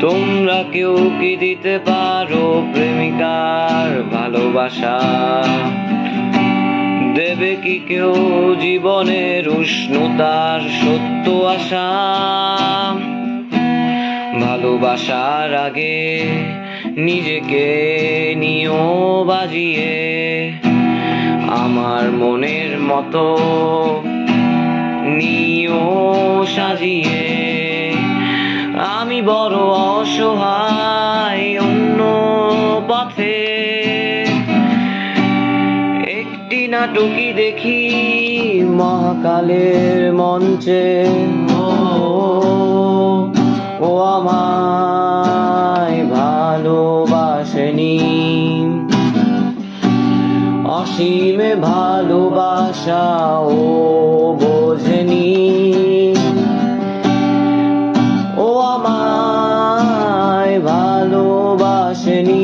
তোমরা কেউ কি দিতে পারো প্রেমিকার ভালোবাসা? দেবে কি কেউ জীবনের উষ্ণতার সত্য আশা? ভালোবাসার আগে নিজেকে নিও বাজিয়ে, আমার মনের মতো নিও সাজিয়ে। আমি বড় অসহায় অন্য পথে, একটি নাটকই দেখি মহাকালের মঞ্চে। ও আমায় ভালোবাসেনি, অসীমে ভালোবাসা ও বোঝেনি। ও আমায় ভালোবাসেনি,